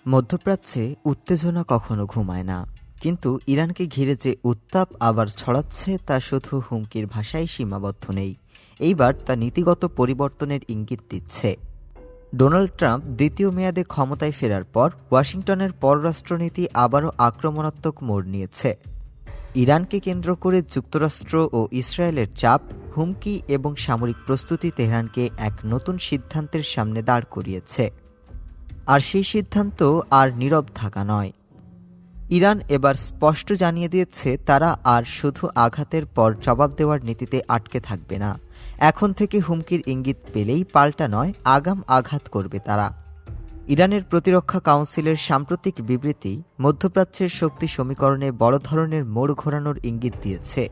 মধ্যপ্রাচ্যে উত্তেজনা কখনো ঘুমায় না, কিন্তু ইরানকে ঘিরে যে উত্তাপ আবার ছড়াচ্ছে তা শুধু হুমকির ভাষায় সীমাবদ্ধ নেই, এইবার তা নীতিগত পরিবর্তনের ইঙ্গিত দিচ্ছে। ডোনাল্ড ট্রাম্প দ্বিতীয় মেয়াদে ক্ষমতায় ফেরার পর ওয়াশিংটনের পররাষ্ট্রনীতি আবারও আক্রমণাত্মক মোড় নিয়েছে। ইরানকে কেন্দ্র করে যুক্তরাষ্ট্র ও ইসরায়েলের চাপ, হুমকি এবং সামরিক প্রস্তুতি তেহরানকে এক নতুন সিদ্ধান্তের সামনে দাঁড় করিয়েছে। আর সেই সিদ্ধান্ত আর নীরব থাকা নয়। ইরান এবার স্পষ্ট জানিয়ে দিয়েছে তারা আর শুধু আঘাতের পর জবাব দেওয়ার নীতিতে আটকে থাকবে না। এখন থেকে হুমকির ইঙ্গিত পেলেই পাল্টা নয়, আগাম আঘাত করবে তারা। ইরানের প্রতিরক্ষা কাউন্সিলের সাম্প্রতিক বিবৃতি মধ্যপ্রাচ্যের শক্তি সমীকরণে বড় ধরনের মোড় ঘোরানোর ইঙ্গিত দিয়েছে।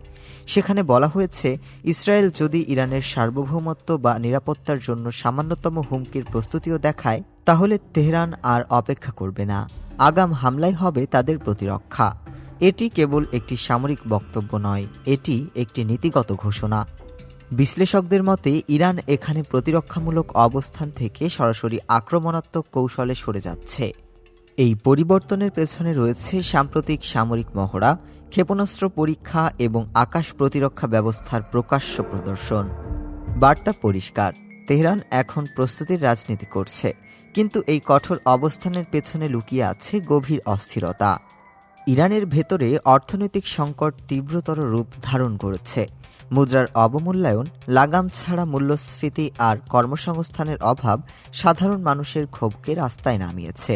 সেখানে বলা হয়েছে, ইসরায়েল যদি ইরানের সার্বভৌমত্ব বা নিরাপত্তার জন্য সামান্যতম হুমকির প্রস্তুতিও দেখায়, তাহলে তেহরান আর অপেক্ষা করবে না। আগাম হামলাই হবে তাদের প্রতিরক্ষা। এটি কেবল একটি সামরিক বক্তব্য নয়, এটি একটি নীতিগত ঘোষণা। বিশ্লেষকদের মতে ইরান এখানে প্রতিরক্ষামূলক অবস্থান থেকে সরাসরি আক্রমণাত্মক কৌশলে সরে যাচ্ছে। এই পরিবর্তনের পেছনে রয়েছে সাম্প্রতিক সামরিক মহড়া, ক্ষেপণাস্ত্র পরীক্ষা এবং আকাশ প্রতিরক্ষা ব্যবস্থার প্রকাশ্য প্রদর্শন। বার্তা পরিষ্কার, তেহরান এখন প্রস্তুতির রাজনীতি করছে, কিন্তু এই কঠোর অবস্থানের পেছনে লুকিয়ে আছে গভীর অস্থিরতা। ইরানের ভেতরে অর্থনৈতিক সংকট তীব্রতর রূপ ধারণ করেছে। মুদ্রার অবমূল্যায়ন, লাগাম ছাড়া মূল্যস্ফীতি আর কর্মসংস্থানের অভাব সাধারণ মানুষের ক্ষোভকে রাস্তায় নামিয়েছে।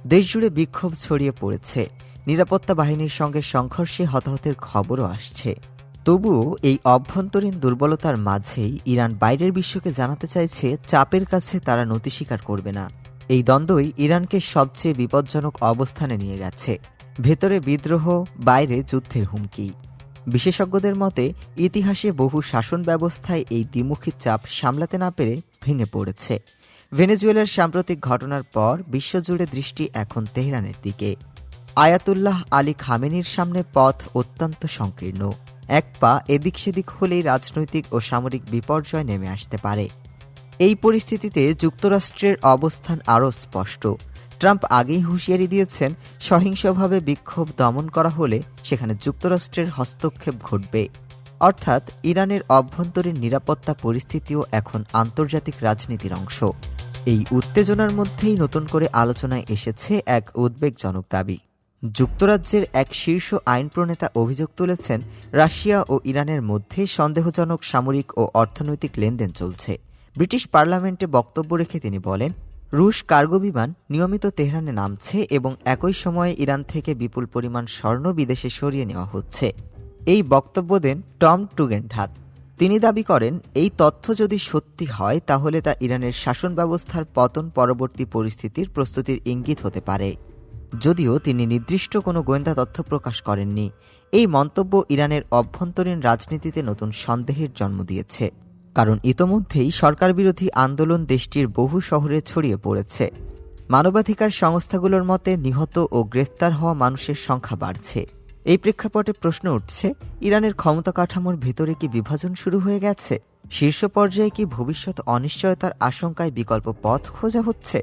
দেশজুড়ে বিক্ষোভ ছড়িয়ে পড়েছে, নিরাপত্তা বাহিনীর সঙ্গে সংঘর্ষে হতাহতের খবরও আসছে। তবুও এই অভ্যন্তরীণ দুর্বলতার মাঝেই ইরান বাইরের বিশ্বকে জানাতে চাইছে চাপের কাছে তারা নতি স্বীকার করবে না। এই দ্বন্দ্বই ইরানকে সবচেয়ে বিপজ্জনক অবস্থানে নিয়ে গেছে। ভেতরে বিদ্রোহ, বাইরে যুদ্ধের হুমকি। বিশেষজ্ঞদের মতে ইতিহাসে বহু শাসন ব্যবস্থায় এই দ্বিমুখী চাপ সামলাতে না পেরে ভেঙে পড়েছে। ভেনেজুয়েলার সাম্প্রতিক ঘটনার পর বিশ্বজুড়ে দৃষ্টি এখন তেহরানের দিকে। আয়াতুল্লাহ আলী খামেনির সামনে পথ অত্যন্ত সংকীর্ণ। এক পা এদিক সেদিক হলেই রাজনৈতিক ও সামরিক বিপর্যয় নেমে আসতে পারে। এই পরিস্থিতিতে যুক্তরাষ্ট্রের অবস্থান আরও স্পষ্ট। ট্রাম্প আগেই হুঁশিয়ারি দিয়েছেন, সহিংসভাবে বিক্ষোভ দমন করা হলে সেখানে যুক্তরাষ্ট্রের হস্তক্ষেপ ঘটবে। অর্থাৎ ইরানের অভ্যন্তরীণ নিরাপত্তা পরিস্থিতিও এখন আন্তর্জাতিক রাজনীতির অংশ। এই উত্তেজনার মধ্যেই নতুন করে আলোচনায় এসেছে এক উদ্বেগজনক দাবি। যুক্তরাজ্যের এক শীর্ষ আইন প্রণেতা অভিযোগ তুলেছেন, রাশিয়া ও ইরানের মধ্যে সন্দেহজনক সামরিক ও অর্থনৈতিক লেনদেন চলছে। ব্রিটিশ পার্লামেন্টে বক্তব্য রেখে তিনি বলেন, রুশ কার্গো বিমান নিয়মিত তেহরানে নামছে এবং একই সময়ে ইরান থেকে বিপুল পরিমাণ স্বর্ণ বিদেশে সরিয়ে নেওয়া হচ্ছে। এই বক্তব্য দেন টম টুগেনহাট। তিনি দাবি করেন, এই তথ্য যদি সত্যি হয় তাহলে তা ইরানের শাসন ব্যবস্থার পতন পরবর্তী পরিস্থিতির প্রস্তুতির ইঙ্গিত হতে পারে। যদিও তিনি নির্দিষ্ট কোনো গোয়েন্দা তথ্য প্রকাশ করেননি। এই মন্তব্য ইরানের অভ্যন্তরীণ রাজনীতিতে নতুন সন্দেহের জন্ম দিয়েছে, কারণ ইতোমধ্যেই সরকারবিরোধী আন্দোলন দেশটির বহু শহরে ছড়িয়ে পড়েছে। মানবাধিকার সংস্থাগুলোর মতে নিহত ও গ্রেফতার হওয়া মানুষের সংখ্যা বাড়ছে। এই প্রেক্ষাপটে প্রশ্ন উঠছে, ইরানের ক্ষমতা কাঠামোর ভেতরে কি বিভাজন শুরু হয়ে গেছে? শীর্ষ পর্যায়ে কি ভবিষ্যৎ অনিশ্চয়তার আশঙ্কায় বিকল্প পথ খোঁজা হচ্ছে?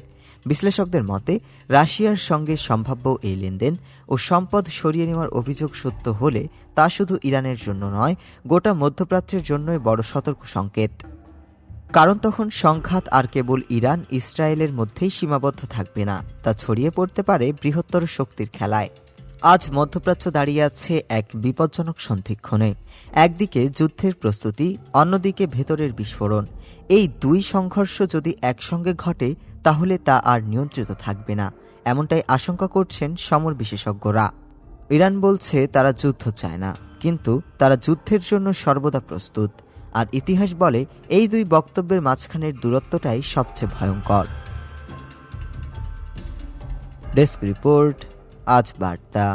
বিশ্লেষকদের মতে রাশিয়ার সঙ্গে সম্ভাব্য এই লেনদেন ও সম্পদ সরিয়ে নেওয়ার অভিযোগ সত্য হলে তা শুধু ইরানের জন্য নয়, গোটা মধ্যপ্রাচ্যের জন্যই বড় সতর্ক সংকেত। কারণ তখন সংঘাত আর কেবল ইরান ইসরায়েলের মধ্যেই সীমাবদ্ধ থাকবে না, তা ছড়িয়ে পড়তে পারে বৃহত্তর শক্তির খেলায়। আজ মধ্যপ্রাচ্য দাঁড়িয়ে আছে এক বিপজ্জনক সন্ধিক্ষণে। একদিকে যুদ্ধের প্রস্তুতি, অন্যদিকে ভেতরের বিস্ফোরণ। এই দুই সংঘর্ষ যদি একসঙ্গে ঘটে তাহলে তা আর নিয়ন্ত্রিত থাকবে না, এমনটাই আশঙ্কা করছেন সমর বিশেষজ্ঞরা। ইরান বলছে তারা যুদ্ধ চায় না, কিন্তু তারা যুদ্ধের জন্য সর্বদা প্রস্তুত। আর ইতিহাস বলে এই দুই বক্তব্যের মাঝখানের দূরত্বটাই সবচেয়ে ভয়ঙ্কর। ডেস্ক রিপোর্ট, আজ বার্তা।